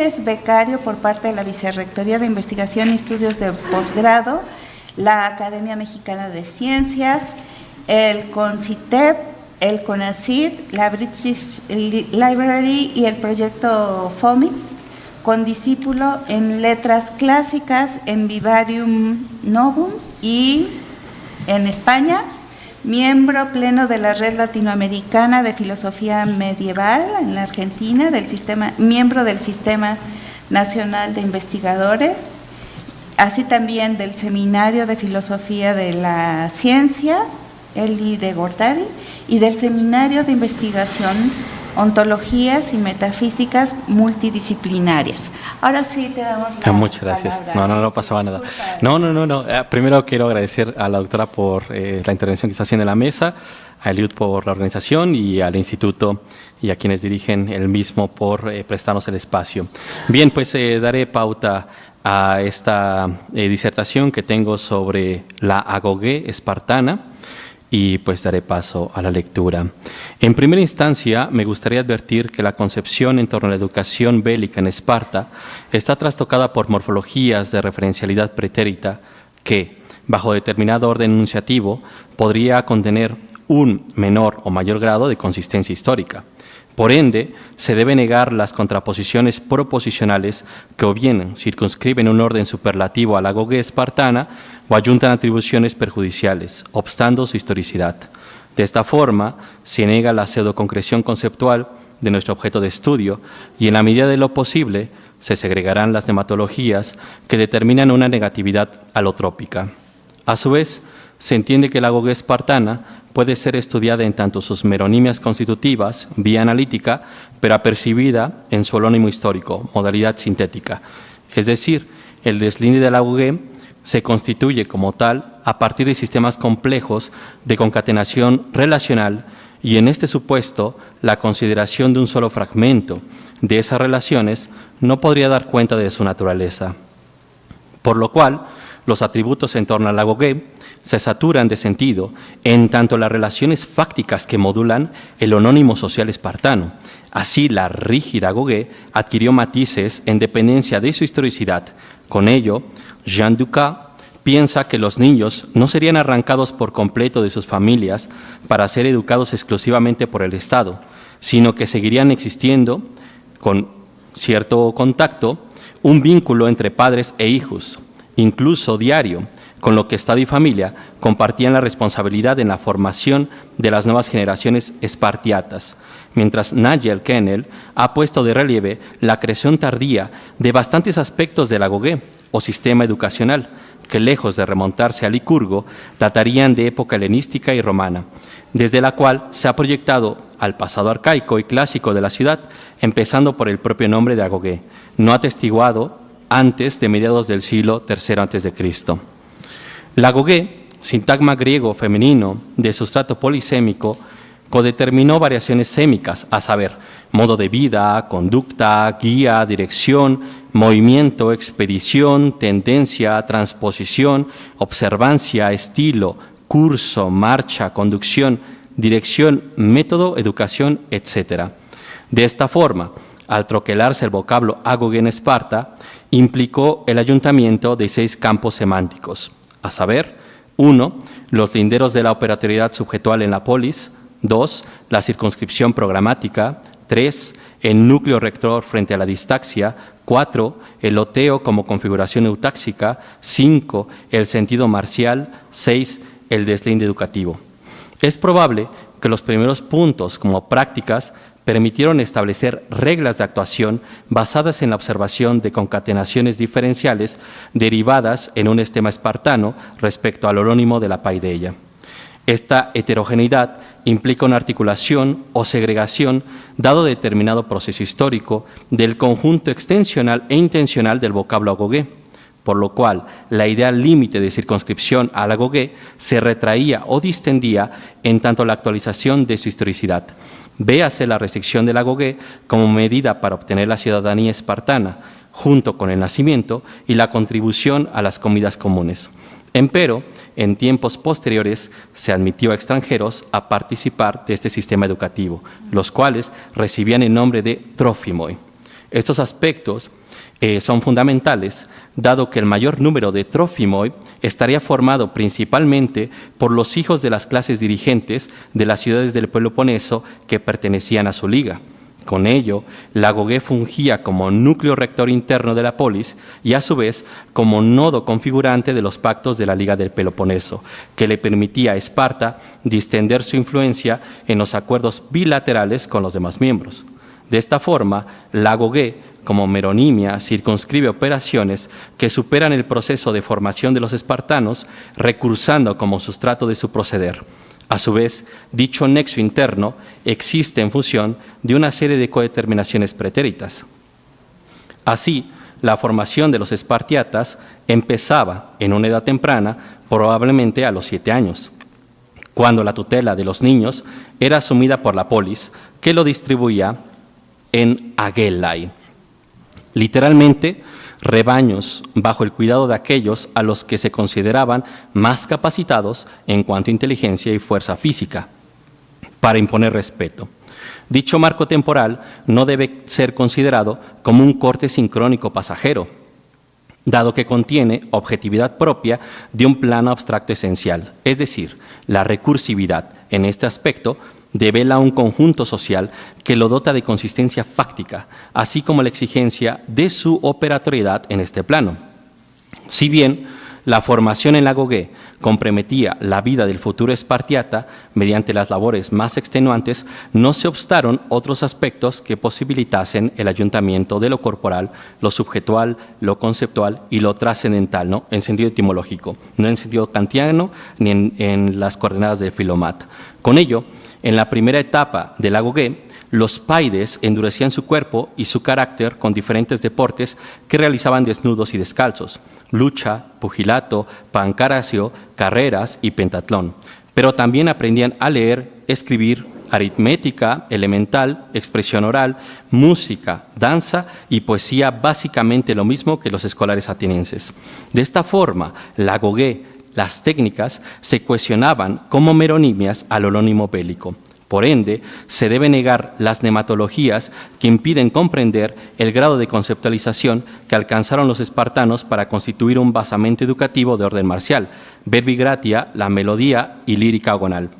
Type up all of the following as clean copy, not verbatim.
Es becario por parte de la Vicerrectoría de Investigación y Estudios de Posgrado, la Academia Mexicana de Ciencias, el CONCITEP, el CONACYT, la British Library y el proyecto FOMIX, condiscípulo en Letras Clásicas en Vivarium Novum y en España, miembro pleno de la Red Latinoamericana de Filosofía Medieval en la Argentina, miembro del Sistema Nacional de Investigadores, así también del Seminario de Filosofía de la Ciencia, Eli de Gortari, y del Seminario de Investigación, Ontologías y Metafísicas Multidisciplinarias. Ahora sí te damos la Muchas gracias. palabra. No pasaba nada. No. Primero quiero agradecer a la doctora por la intervención que está haciendo en la mesa, a Eliud por la organización y al instituto y a quienes dirigen el mismo por prestarnos el espacio. Bien, pues daré pauta a esta disertación que tengo sobre la agoge espartana y pues daré paso a la lectura. En primera instancia, me gustaría advertir que la concepción en torno a la educación bélica en Esparta está trastocada por morfologías de referencialidad pretérita que, bajo determinado orden enunciativo, podría contener un menor o mayor grado de consistencia histórica. Por ende, se debe negar las contraposiciones proposicionales que o bien circunscriben un orden superlativo a la agoge espartana o ayuntan atribuciones perjudiciales, obstando su historicidad. De esta forma, se niega la pseudoconcreción conceptual de nuestro objeto de estudio y, en la medida de lo posible, se segregarán las nematologías que determinan una negatividad alotrópica. A su vez, se entiende que la agoge espartana puede ser estudiada en tanto sus meronimias constitutivas, vía analítica, pero apercibida en su holónimo histórico, modalidad sintética. Es decir, el deslinde de la agoge se constituye como tal a partir de sistemas complejos de concatenación relacional y, en este supuesto, la consideración de un solo fragmento de esas relaciones no podría dar cuenta de su naturaleza. Por lo cual, los atributos en torno a la agoge se saturan de sentido en tanto las relaciones fácticas que modulan el onónimo social espartano. Así, la rígida agoge adquirió matices en dependencia de su historicidad. Con ello, Jean Ducas piensa que los niños no serían arrancados por completo de sus familias para ser educados exclusivamente por el Estado, sino que seguirían existiendo, con cierto contacto, un vínculo entre padres e hijos, incluso diario, con lo que Estado y familia compartían la responsabilidad en la formación de las nuevas generaciones espartiatas, mientras Nigel Kennel ha puesto de relieve la creación tardía de bastantes aspectos de la agoge o sistema educacional, que lejos de remontarse a Licurgo, datarían de época helenística y romana, desde la cual se ha proyectado al pasado arcaico y clásico de la ciudad, empezando por el propio nombre de agoge, no atestiguado antes de mediados del siglo III a.C. La agoge, sintagma griego femenino de sustrato polisémico, codeterminó variaciones sémicas, a saber, modo de vida, conducta, guía, dirección, movimiento, expedición, tendencia, transposición, observancia, estilo, curso, marcha, conducción, dirección, método, educación, etc. De esta forma, al troquelarse el vocablo agoge en Esparta, implicó el ayuntamiento de 6 campos semánticos, a saber, 1. Los linderos de la operatoriedad subjetual en la polis, 2. La circunscripción programática, 3. El núcleo rector frente a la distaxia, 4. El loteo como configuración eutáxica, 5. El sentido marcial, 6. El deslinde educativo. Es probable que los primeros puntos como prácticas permitieron establecer reglas de actuación basadas en la observación de concatenaciones diferenciales derivadas en un estema espartano respecto al holónimo de la paideia. Esta heterogeneidad implica una articulación o segregación, dado determinado proceso histórico, del conjunto extensional e intencional del vocablo agoge, por lo cual la idea límite de circunscripción al agoge se retraía o distendía en tanto la actualización de su historicidad. Véase la restricción del agoge como medida para obtener la ciudadanía espartana, junto con el nacimiento y la contribución a las comidas comunes. Empero, en tiempos posteriores se admitió a extranjeros a participar de este sistema educativo, los cuales recibían el nombre de trófimoi. Estos aspectos son fundamentales, dado que el mayor número de Trófimoi estaría formado principalmente por los hijos de las clases dirigentes de las ciudades del Peloponeso que pertenecían a su liga. Con ello, la Gogé fungía como núcleo rector interno de la polis y a su vez como nodo configurante de los pactos de la Liga del Peloponeso, que le permitía a Esparta distender su influencia en los acuerdos bilaterales con los demás miembros. De esta forma, la Gogé, como meronimia, circunscribe operaciones que superan el proceso de formación de los espartanos, recursando como sustrato de su proceder. A su vez, dicho nexo interno existe en función de una serie de codeterminaciones pretéritas. Así, la formación de los espartiatas empezaba en una edad temprana, probablemente a los 7 años, cuando la tutela de los niños era asumida por la polis, que lo distribuía en agellai, literalmente rebaños bajo el cuidado de aquellos a los que se consideraban más capacitados en cuanto a inteligencia y fuerza física, para imponer respeto. Dicho marco temporal no debe ser considerado como un corte sincrónico pasajero, dado que contiene objetividad propia de un plano abstracto esencial, es decir, la recursividad en este aspecto devela un conjunto social que lo dota de consistencia fáctica, así como la exigencia de su operatoriedad en este plano. Si bien la formación en la Gogé comprometía la vida del futuro espartiata mediante las labores más extenuantes, no se obstaron otros aspectos que posibilitasen el ayuntamiento de lo corporal, lo subjetual, lo conceptual y lo trascendental, ¿no?, en sentido etimológico, no en sentido kantiano ni en las coordenadas de Filomat. Con ello, en la primera etapa de la Gogé, los paides endurecían su cuerpo y su carácter con diferentes deportes que realizaban desnudos y descalzos: lucha, pugilato, pancracio, carreras y pentatlón. Pero también aprendían a leer, escribir, aritmética elemental, expresión oral, música, danza y poesía, básicamente lo mismo que los escolares atenienses. De esta forma, la Gogé, las técnicas, se cohesionaban como meronimias al holónimo bélico. Por ende, se debe negar las nematologías que impiden comprender el grado de conceptualización que alcanzaron los espartanos para constituir un basamento educativo de orden marcial: verbi gratia, la melodía y lírica agonal.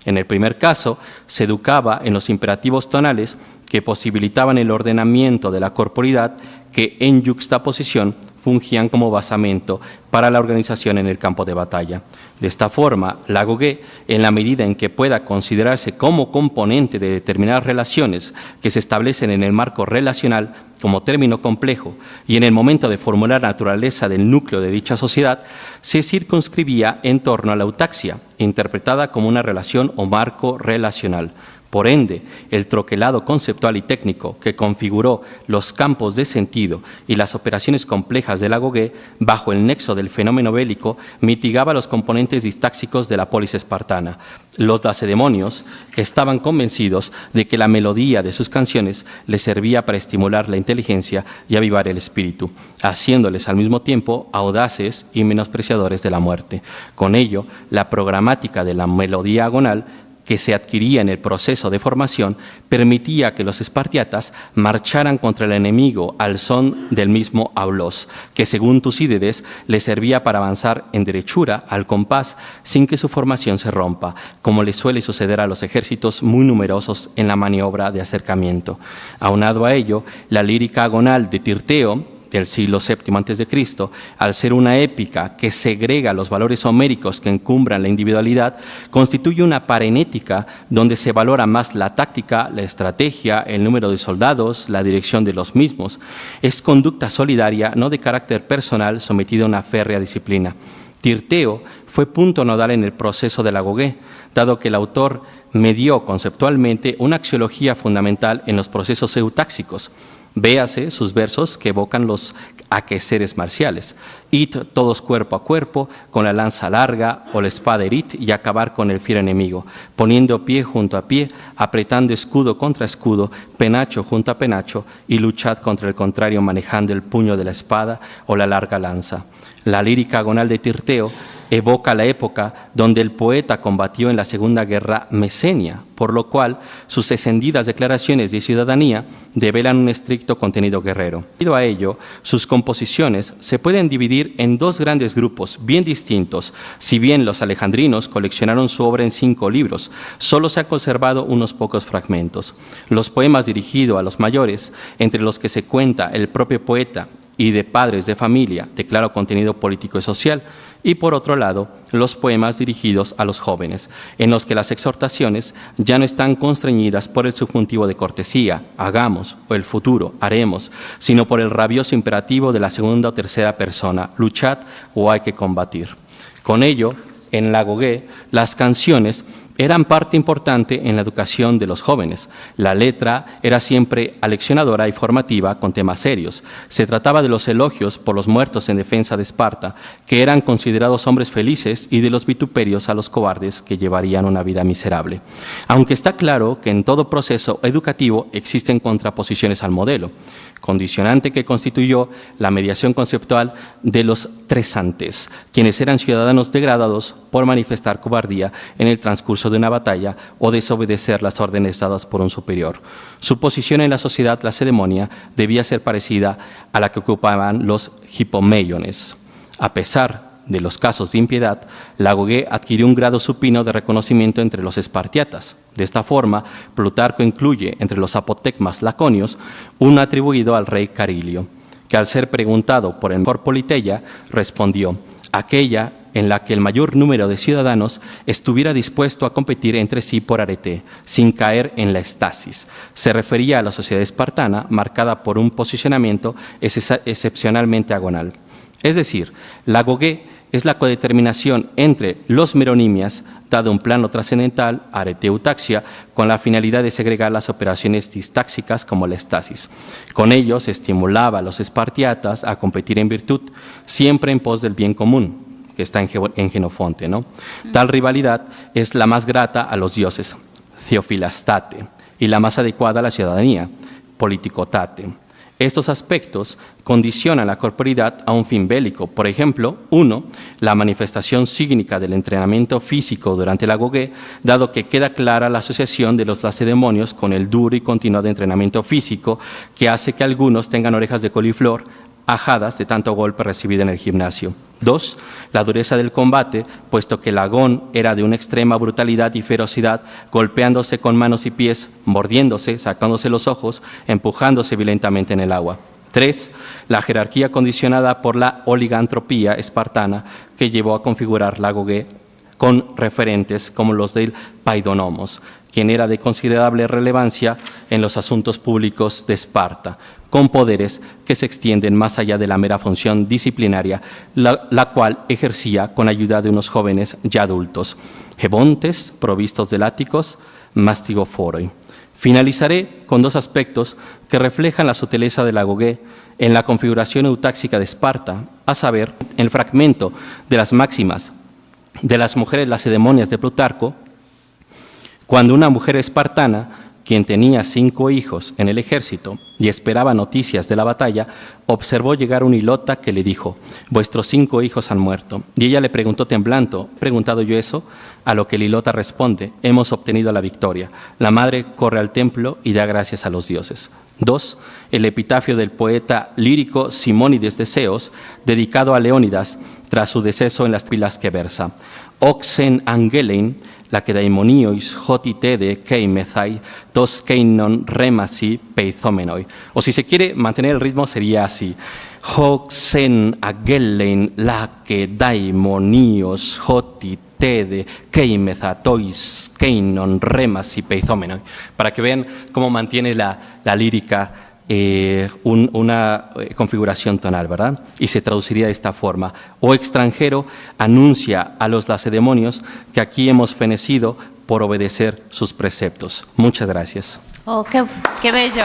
En el primer caso, se educaba en los imperativos tonales que posibilitaban el ordenamiento de la corporidad, que en yuxtaposición fungían como basamento para la organización en el campo de batalla. De esta forma, la Gogé, en la medida en que pueda considerarse como componente de determinadas relaciones que se establecen en el marco relacional como término complejo y en el momento de formular la naturaleza del núcleo de dicha sociedad, se circunscribía en torno a la eutaxia, interpretada como una relación o marco relacional. Por ende, el troquelado conceptual y técnico que configuró los campos de sentido y las operaciones complejas de la Gogé bajo el nexo del fenómeno bélico mitigaba los componentes distáxicos de la polis espartana. Los lacedemonios estaban convencidos de que la melodía de sus canciones les servía para estimular la inteligencia y avivar el espíritu, haciéndoles al mismo tiempo audaces y menospreciadores de la muerte. Con ello, la programática de la melodía agonal que se adquiría en el proceso de formación permitía que los espartiatas marcharan contra el enemigo al son del mismo aulos, que según Tucídides les servía para avanzar en derechura al compás sin que su formación se rompa, como le suele suceder a los ejércitos muy numerosos en la maniobra de acercamiento. Aunado a ello, la lírica agonal de Tirteo, del siglo VII a.C., al ser una épica que segrega los valores homéricos que encumbran la individualidad, constituye una parenética donde se valora más la táctica, la estrategia, el número de soldados, la dirección de los mismos. Es conducta solidaria, no de carácter personal, sometida a una férrea disciplina. Tirteo fue punto nodal en el proceso de la Gogé, dado que el autor medió conceptualmente una axiología fundamental en los procesos eutáxicos. Véase sus versos que evocan los aqueceres marciales: id todos cuerpo a cuerpo, con la lanza larga o la espada herid y acabar con el fiero enemigo, poniendo pie junto a pie, apretando escudo contra escudo, penacho junto a penacho, y luchad contra el contrario manejando el puño de la espada o la larga lanza. La lírica agonal de Tirteo evoca la época donde el poeta combatió en la Segunda Guerra Mesenia, por lo cual sus extendidas declaraciones de ciudadanía develan un estricto contenido guerrero. Debido a ello, sus composiciones se pueden dividir en dos grandes grupos bien distintos. Si bien los alejandrinos coleccionaron su obra en 5 libros, solo se han conservado unos pocos fragmentos. Los poemas dirigidos a los mayores, entre los que se cuenta el propio poeta y de padres de familia, de claro contenido político y social, y por otro lado, los poemas dirigidos a los jóvenes, en los que las exhortaciones ya no están constreñidas por el subjuntivo de cortesía, hagamos, o el futuro, haremos, sino por el rabioso imperativo de la segunda o tercera persona, luchad o hay que combatir. Con ello, en la Gogué, las canciones eran parte importante en la educación de los jóvenes. La letra era siempre aleccionadora y formativa con temas serios. Se trataba de los elogios por los muertos en defensa de Esparta, que eran considerados hombres felices, y de los vituperios a los cobardes que llevarían una vida miserable. Aunque está claro que en todo proceso educativo existen contraposiciones al modelo, condicionante que constituyó la mediación conceptual de los tresantes, quienes eran ciudadanos degradados por manifestar cobardía en el transcurso de una batalla o desobedecer las órdenes dadas por un superior. Su posición en la sociedad lacedemonia debía ser parecida a la que ocupaban los hipomeiones. A pesar de los casos de impiedad, la Gogué adquirió un grado supino de reconocimiento entre los espartiatas. De esta forma, Plutarco incluye entre los apotegmas laconios uno atribuido al rey Carilio, que al ser preguntado por el mejor Politeia, respondió: aquella en la que el mayor número de ciudadanos estuviera dispuesto a competir entre sí por arete, sin caer en la estasis. Se refería a la sociedad espartana, marcada por un posicionamiento excepcionalmente agonal. Es decir, la Gogué es la codeterminación entre los meronimias, dado un plano trascendental, arete-eutaxia, con la finalidad de segregar las operaciones distáxicas como la estasis. Con ello se estimulaba a los espartiatas a competir en virtud, siempre en pos del bien común, que está en Genofonte, ¿no? Tal rivalidad es la más grata a los dioses, Theophilastate, y la más adecuada a la ciudadanía, Politicotate. Estos aspectos condicionan la corporidad a un fin bélico. Por ejemplo, 1. La manifestación sígnica del entrenamiento físico durante la Gogué, dado que queda clara la asociación de los lacedemonios con el duro y continuado entrenamiento físico, que hace que algunos tengan orejas de coliflor, ajadas de tanto golpe recibido en el gimnasio. 2. La dureza del combate, puesto que el agón era de una extrema brutalidad y ferocidad, golpeándose con manos y pies, mordiéndose, sacándose los ojos, empujándose violentamente en el agua. 3. La jerarquía condicionada por la oligantropía espartana, que llevó a configurar la Gogué con referentes como los del Paidonomos, quien era de considerable relevancia en los asuntos públicos de Esparta, con poderes que se extienden más allá de la mera función disciplinaria, la cual ejercía con ayuda de unos jóvenes ya adultos, hebontes, provistos de látigos, mastigoforoi. Finalizaré con 2 aspectos que reflejan la sutileza de la Gogué en la configuración eutáxica de Esparta, a saber, el fragmento de las máximas de las mujeres lacedemonias de Plutarco, cuando una mujer espartana, quien tenía 5 hijos en el ejército y esperaba noticias de la batalla, observó llegar un hilota que le dijo: vuestros 5 hijos han muerto. Y ella le preguntó temblando: ¿he preguntado yo eso? A lo que el hilota responde: hemos obtenido la victoria. La madre corre al templo y da gracias a los dioses. 2. El epitafio del poeta lírico Simónides de Ceos, dedicado a Leónidas, tras su deceso en las pilas que versa: Oxen angelein, la que daimonios hotitede keimethai, tos keinon remasi peizomenoi. O si se quiere mantener el ritmo sería así: Oxen angelein, la que daimonios hotitede keimethatois keinon remasi peizomenoi. Para que vean cómo mantiene la lírica una configuración tonal, ¿verdad? Y se traduciría de esta forma: o extranjero, anuncia a los lacedemonios que aquí hemos fenecido por obedecer sus preceptos. Muchas gracias. Oh, qué bello.